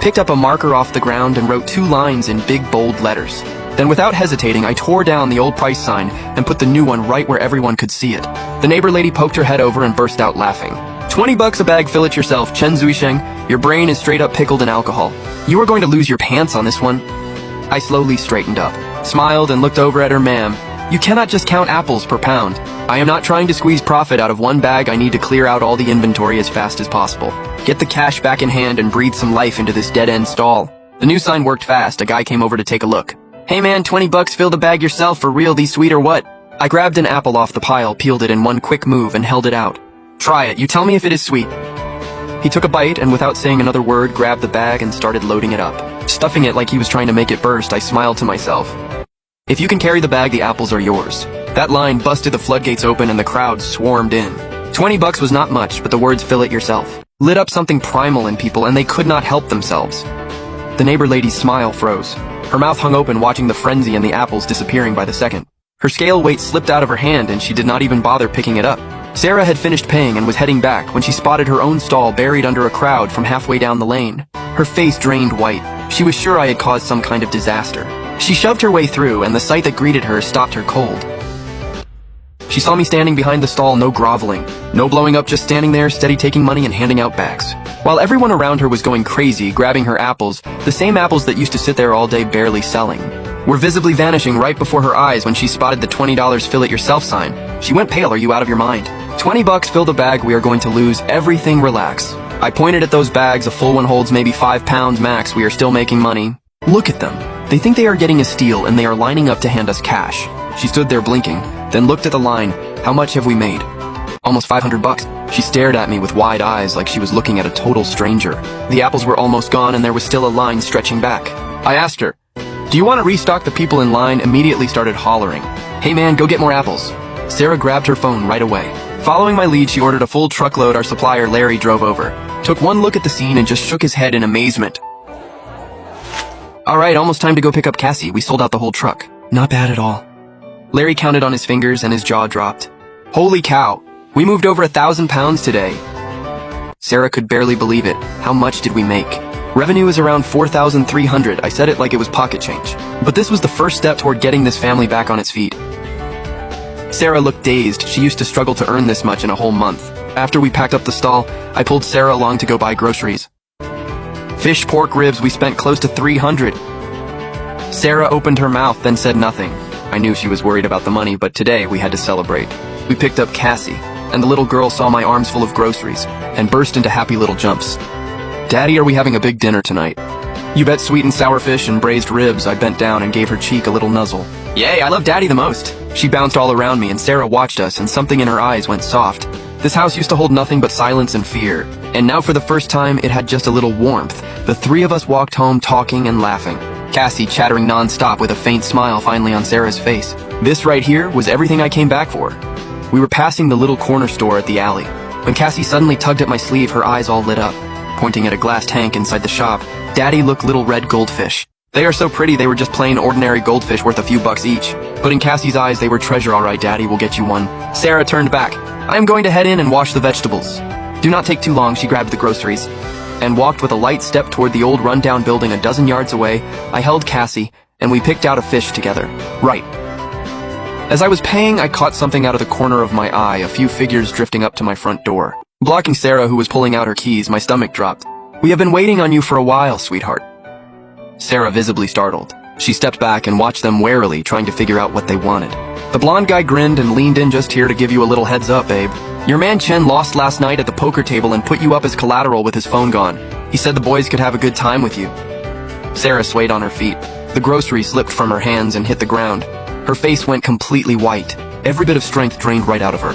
picked up a marker off the ground and wrote 2 lines in big bold letters. Then without hesitating, I tore down the old price sign and put the new one right where everyone could see it. The neighbor lady poked her head over and burst out laughing. $20 a bag, fill it yourself, Chen Zuisheng. Your brain is straight up pickled in alcohol. You are going to lose your pants on this one. I slowly straightened up, smiled and looked over at her. Ma'am, you cannot just count apples per pound. I am not trying to squeeze profit out of one bag. I need to clear out all the inventory as fast as possible. Get the cash back in hand and breathe some life into this dead-end stall. The new sign worked fast. A guy came over to take a look. Hey man, $20, fill the bag yourself, for real, these sweet or what? I grabbed an apple off the pile, peeled it in one quick move and held it out. Try it, you tell me if it is sweet. He took a bite and without saying another word, grabbed the bag and started loading it up. Stuffing it like he was trying to make it burst, I smiled to myself. If you can carry the bag, the apples are yours. That line busted the floodgates open and the crowd swarmed in. $20 was not much, but the words "fill it yourself" lit up something primal in people, and they could not help themselves. The neighbor lady's smile froze. Her mouth hung open, watching the frenzy and the apples disappearing by the second. Her scale weight slipped out of her hand and she did not even bother picking it up. Sarah had finished paying and was heading back when she spotted her own stall buried under a crowd from halfway down the lane. Her face drained white. She was sure I had caused some kind of disaster. She shoved her way through, and the sight that greeted her stopped her cold. She saw me standing behind the stall, no groveling, no blowing up, just standing there, steady, taking money and handing out bags. While everyone around her was going crazy, grabbing her apples, the same apples that used to sit there all day barely selling, were visibly vanishing right before her eyes when she spotted the $20 fill it yourself sign. She went pale. Are you out of your mind? $20, fill the bag, we are going to lose everything, relax. I pointed at those bags. A full one holds maybe 5 pounds max. We are still making money. Look at them. They think they are getting a steal and they are lining up to hand us cash. She stood there blinking, then looked at the line. How much have we made? Almost $500. She stared at me with wide eyes like she was looking at a total stranger. The apples were almost gone and there was still a line stretching back. I asked her, do you want to restock? The people in line immediately started hollering, hey man, go get more apples. Sarah grabbed her phone right away. Following my lead, she ordered a full truckload. Our supplier Larry drove over, took one look at the scene and just shook his head in amazement. Alright, almost time to go pick up Cassie. We sold out the whole truck. Not bad at all. Larry counted on his fingers and his jaw dropped. Holy cow, we moved over 1,000 pounds today. Sarah could barely believe it. How much did we make? Revenue is around 4,300. I said it like it was pocket change. But this was the first step toward getting this family back on its feet. Sarah looked dazed. She used to struggle to earn this much in a whole month. After we packed up the stall, I pulled Sarah along to go buy groceries. Fish, pork, ribs, we spent close to 300. Sarah opened her mouth, then said nothing. I knew she was worried about the money, but today we had to celebrate. We picked up Cassie, and the little girl saw my arms full of groceries and burst into happy little jumps. Daddy, are we having a big dinner tonight? You bet. Sweet and sour fish and braised ribs. I bent down and gave her cheek a little nuzzle. Yay, I love Daddy the most. She bounced all around me and Sarah watched us, and something in her eyes went soft. This house used to hold nothing but silence and fear, and now for the first time it had just a little warmth. The 3 of us walked home talking and laughing. Cassie chattering non-stop with a faint smile finally on Sarah's face. This right here was everything I came back for. We were passing the little corner store at the alley when Cassie suddenly tugged at my sleeve, her eyes all lit up. Pointing at a glass tank inside the shop, Daddy, look, little red goldfish. They are so pretty. They were just plain ordinary goldfish worth a few bucks each. But in Cassie's eyes, they were treasure. All right, Daddy, we'll get you one. Sarah turned back. I am going to head in and wash the vegetables. Do not take too long. She grabbed the groceries and walked with a light step toward the old rundown building a dozen yards away. I held Cassie, and we picked out a fish together. Right. As I was paying, I caught something out of the corner of my eye, a few figures drifting up to my front door. Blocking Sarah, who was pulling out her keys, my stomach dropped. We have been waiting on you for a while, sweetheart. Sarah visibly startled. She stepped back and watched them warily, trying to figure out what they wanted. The blonde guy grinned and leaned in. Just here to give you a little heads up, babe. Your man Chen lost last night at the poker table and put you up as collateral with his phone gone. He said the boys could have a good time with you. Sarah swayed on her feet. The grocery slipped from her hands and hit the ground. Her face went completely white. Every bit of strength drained right out of her.